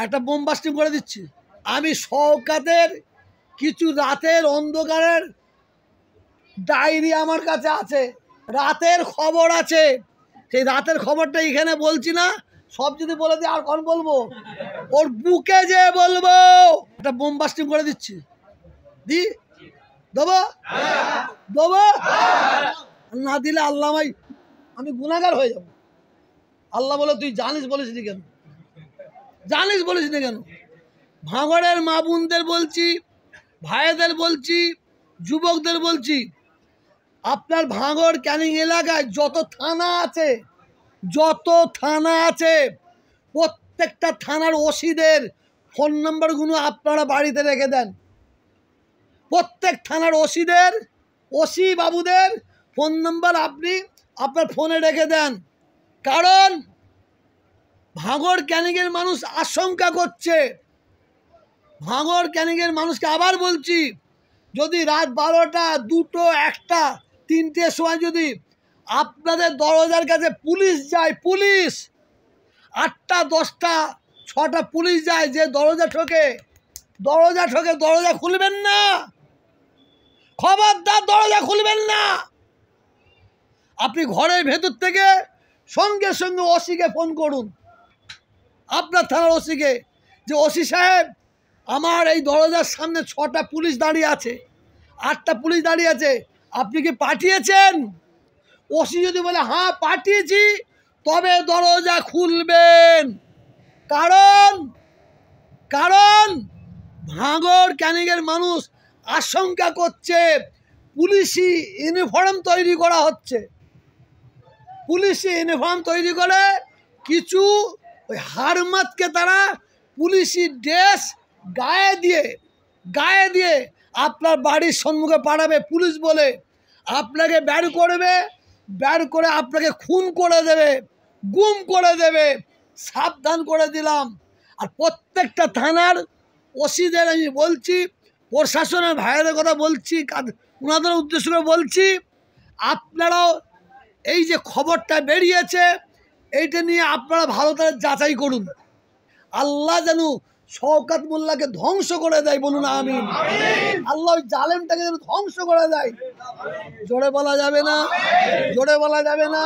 একটা bomb busting করে দিচ্ছি। আমি শওকাতের কিছু রাতের অন্ধকারের ডায়েরি আমার কাছে আছে, রাতের খবর আছে। সেই রাতের খবরটা এখানে বলছি না, সব যদি বলে দিই আর কখন বলবো, ওর বুকে যে বলবো। একটা বোম বাস্টিং করে দিচ্ছি, দি দেবো দেবো, না দিলে আল্লাহ আমি গুনাহগার হয়ে যাব। আল্লাহ বলে তুই জানিস বলিসনি কেন, জানিস বলিসনি কেন? ভাঙড়ের মা বোনদের বলছি, ভাইদের বলছি, যুবকদের বলছি, আপনার ভাঙড় ক্যানিং এলাকায় যত থানা আছে, প্রত্যেকটা থানার ওসিদের ফোন নম্বরগুলো আপনারা বাড়িতে রেখে দেন। প্রত্যেক থানার ওসি বাবুদের ফোন নম্বর আপনি আপনার ফোনে রেখে দেন। কারণ ভাঙড় ক্যানিংয়ের মানুষ আশঙ্কা করছে। ভাঙড় ক্যানিংয়ের মানুষকে আবার বলছি, যদি রাত 12টা, 2টো, 1টা, 3টের সময় যদি আপনাদের দরজার কাছে পুলিশ যায়, পুলিশ 8টা, 10টা, 6টা পুলিশ যায়, যে দরজা ঠোকে দরজা খুলবেন না, খবরদার দরজা খুলবেন না। আপনি ঘরের ভেতর থেকে সঙ্গে সঙ্গে ওসিকে ফোন করুন, আপনার থানার ওসিকে, যে ওসি সাহেব আমার এই দরজার সামনে 6টা পুলিশ দাঁড়িয়ে আছে, 8টা পুলিশ দাঁড়িয়ে আছে, আপনি কি পাঠিয়েছেন? ওসি যদি বলে হ্যাঁ পাঠিয়েছি, তবে দরজা খুলবেন। কারণ ভাঙড় ক্যানিংয়ের মানুষ আশঙ্কা করছে পুলিশি ইউনিফর্ম তৈরি করা হচ্ছে। পুলিশি ইউনিফর্ম তৈরি করে কিছু ওই হারমাতকে তারা পুলিশি ড্রেস গায়ে দিয়ে আপনার বাড়ির সম্মুখে পাঠাবে। পুলিশ বলে আপনাকে বের করে আপনাকে খুন করে দেবে, গুম করে দেবে। সাবধান করে দিলাম। আর প্রত্যেকটা থানার ওসিদের আমি বলছি, প্রশাসনের ভাইয়ের কথা বলছি, ওনাদের উদ্দেশ্য করে বলছি, আপনারাও এই যে খবরটা বেরিয়েছে এইটা নিয়ে আপনারা ভালো করে যাচাই করুন। আল্লাহ যেন শওকত মোল্লাকে ধ্বংস করে দেয়, বলুন আমিন। আল্লাহ ওই জালেমটাকে যেন ধ্বংস করে দেয়। জোরে বলা যাবে না, জোরে বলা যাবে না।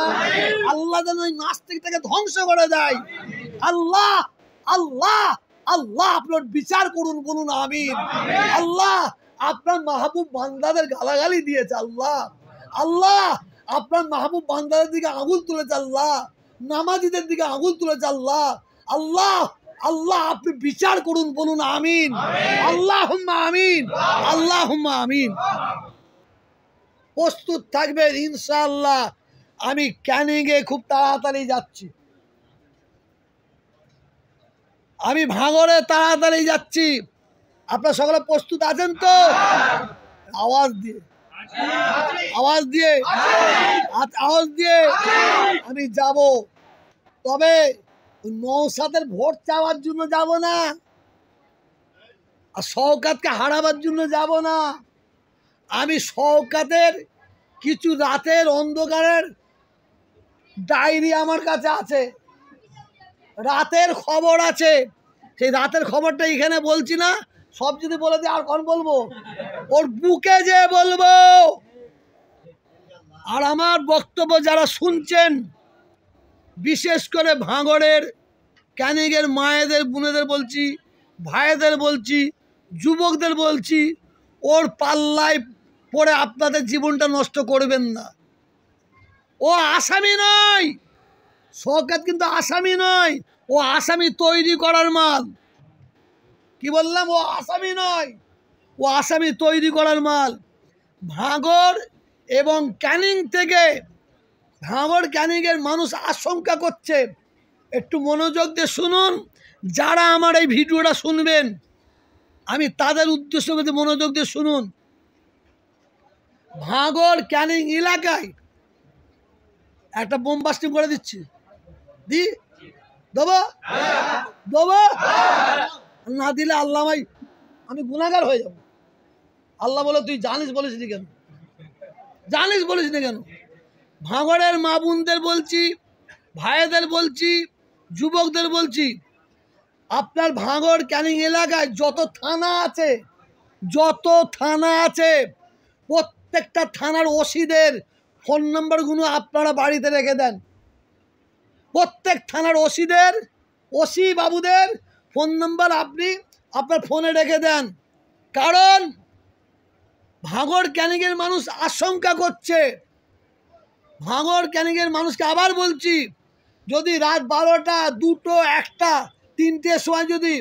আল্লাহ যেন ওই নাস্তিকটাকে ধ্বংস করে দেয়। আল্লাহ আল্লাহ আল্লাহ আপনার বিচার করুন, বলুন আমিন। আল্লাহ আপনার মাহবুব বান্দাদের গালাগালি দিয়েছে, আল্লাহ আপনার মাহবুব বান্দাদের দিকে আঙুল তুলেছে, আল্লাহ নামাজিদের দিকে আঙুল তুলেছে, আল্লাহ আপনি বিচার করুন, বলুন আমিন। আল্লাহুম্মা আমিন, আল্লাহুম্মা আমিন। প্রস্তুত থাকবেন ইনশাআল্লাহ। আমি ক্যানিংয়ে খুব তাড়াতাড়ি যাচ্ছি, আমি ভাঙড়ে তাড়াতাড়ি যাচ্ছি। আপনারা সকলে প্রস্তুত আছেন তো? আওয়াজ দিয়ে আমি যাব। তবে নওশাদের ভোট চাওয়ার জন্য যাব না, আর শওকতকে হারাবার জন্য যাব না। আমি শওকতের কিছু রাতের অন্ধকারের ডায়েরি আমার কাছে আছে, রাতের খবর আছে। সেই রাতের খবরটা এখানে বলছি না, সব যদি বলে দিই আর কখন বলবো, ওর বুকে যে বলবো। আর আমার বক্তব্য যারা শুনছেন, বিশেষ করে ভাঙড়ের ক্যানিংয়ের মায়েদের বোনেদের বলছি, ভাইদের বলছি, যুবকদের বলছি, ওর পাল্লায় পড়ে আপনাদের জীবনটা নষ্ট করবেন না। ও আসামি নয়, শওকত কিন্তু আসামি নয়, ও আসামি তৈরি করার মাল। কি বললাম? ও আসামি নয়, ও আসামি তৈরি করার মাল। ভাঙড় এবং ক্যানিং থেকে, ভাঙড় ক্যানিংয়ের মানুষ আশঙ্কা করছে। একটু মনোযোগ দিয়ে শুনুন, যারা আমার এই ভিডিওটা শুনবেন আমি তাদের উদ্দেশ্য করে মনোযোগ দিয়ে শুনুন। ভাঙড় ক্যানিং এলাকায় একটা বোম বাস্টিং করে দিচ্ছি, দেবো না দিলে আল্লাহ আমি গুনাহগার হয়ে যাব। আল্লাহ বলে তুই জানিস বলিসনি কেন, জানিস বলিসনি কেন? ভাঙড়ের মা বোনদের বলছি, ভাইদের বলছি, যুবকদের বলছি, আপনার ভাঙড় ক্যানিং এলাকায় যত থানা আছে প্রত্যেকটা থানার ওসিদের ফোন নাম্বারগুলো আপনারা বাড়িতে রেখে দেন। প্রত্যেক থানার ওসি বাবুদের ফোন নাম্বার আপনি আপনার ফোনে রেখে দেন। কারণ ভাঙড় ক্যানিংয়ের মানুষ আশঙ্কা করছে, ভাঙড় ক্যানিংয়ের মানুষকে আবার বলছি, যদি রাত 12টা 2টো 1টা 3টের সময় যদি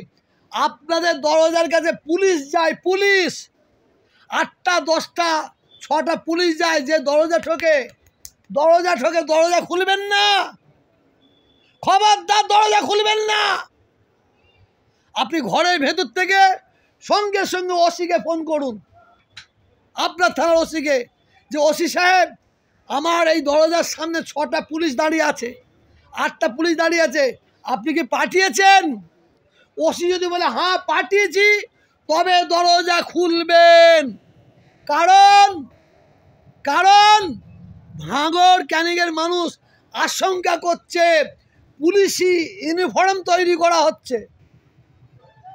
আপনাদের দরজার কাছে পুলিশ যায়, পুলিশ 8টা 10টা 6টা পুলিশ যায়, যে দরজা ঠোকে দরজা খুলবেন না, খবরদার দরজা খুলবেন না। আপনি ঘরের ভেতর থেকে সঙ্গে সঙ্গে ওসিকে ফোন করুন, আপনার থানার ওসিকে, যে ওসি সাহেব আমার এই দরজার সামনে 6টা পুলিশ দাঁড়িয়ে আছে, 8টা পুলিশ দাঁড়িয়ে আছে, আপনি কি পাঠিয়েছেন? ওসি যদি বলে হ্যাঁ পাঠিয়েছি, তবে দরজা খুলবেন। কারণ ভাঙড় ক্যানিংয়ের মানুষ আশঙ্কা করছে পুলিশি ইউনিফর্ম তৈরি করা হচ্ছে।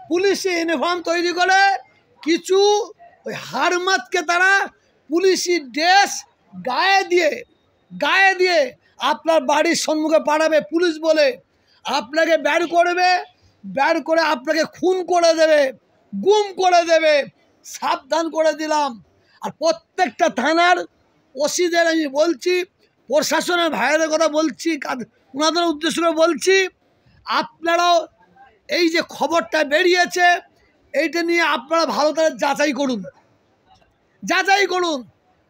পুলিশি ইউনিফর্ম তৈরি করে কিছু ওই হারমাতকে তারা পুলিশি ড্রেস গায়ে দিয়ে আপনার বাড়ির সম্মুখে পাঠাবে পুলিশ বলে, আপনাকে বের করে আপনাকে খুন করে দেবে, গুম করে দেবে। সাবধান করে দিলাম। আর প্রত্যেকটা থানার ওসিদের আমি বলছি, প্রশাসনের ভাইয়েদের কথা বলছি, ওনাদের উদ্দেশ্য করে বলছি, আপনারাও এই যে খবরটা বেরিয়েছে এইটা নিয়ে আপনারা ভালো করে যাচাই করুন।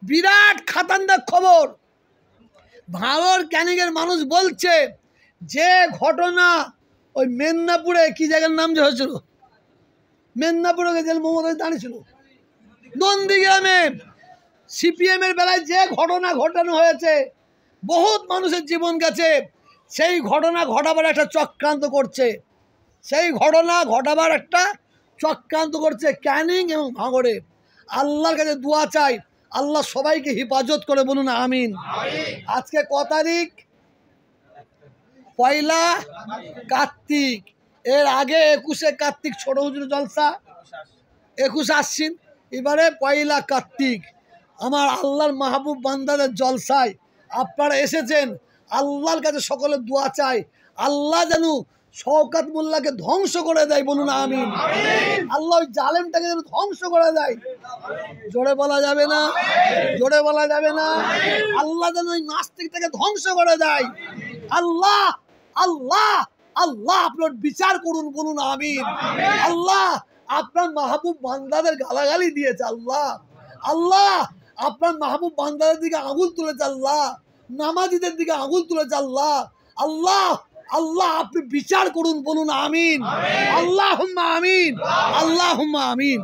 বিরাট খাতারনাক খবর। ভাঙড় ক্যানিংয়ের মানুষ বলছে যে ঘটনা ওই মেদিনীপুরে, কি জায়গার নাম যে হয়েছিল, মেদিনীপুরে যে মমতা দাঁড়িয়েছিল নন্দীগ্রামে, সিপিএমের বেলায় যে ঘটনা ঘটানো হয়েছে, বহুত মানুষের জীবন গেছে, সেই ঘটনা ঘটাবার একটা চক্রান্ত করছে ক্যানিং এবং ভাঙড়ে। আল্লাহর কাছে দোয়া চাই, আল্লাহ সবাইকে হেফাজত করে, বলুন আমিন। আজকে ক তারিখ? 1 কার্তিক। এর আগে 21 কার্তিক ছোট হুজুর জলসা, 21 আশ্বিন, এবারে 1 কার্তিক। আমার আল্লাহর মাহবুব বান্দাদের জলসায় আপনারা এসেছেন। আল্লাহর কাছে সকলের দোয়া চাই, আল্লাহ যেন শওকত মোল্লাকে ধ্বংস করে দেয়, বলুন আমিন। আল্লাহ ওই জালেমটাকে যেন ধ্বংস করে দেয়। জোরে বলা যাবে না? আল্লাহ যেন ওই নাস্তিকটাকে ধ্বংস করে দেয়। আল্লাহ আপনার বিচার করুন, বলুন আমিন। আল্লাহ আপনার মাহবুব বান্দাদের গালাগালি দিয়েছে, আল্লাহ আপনার মাহবুব বান্দাদের দিকে আঙুল তুলেছে, আল্লাহ নামাজিদের দিকে আঙুল তুলেছে, আল্লাহ আপনি বিচার করুন, বলুন আমিন। আল্লাহুম্মা আমিন।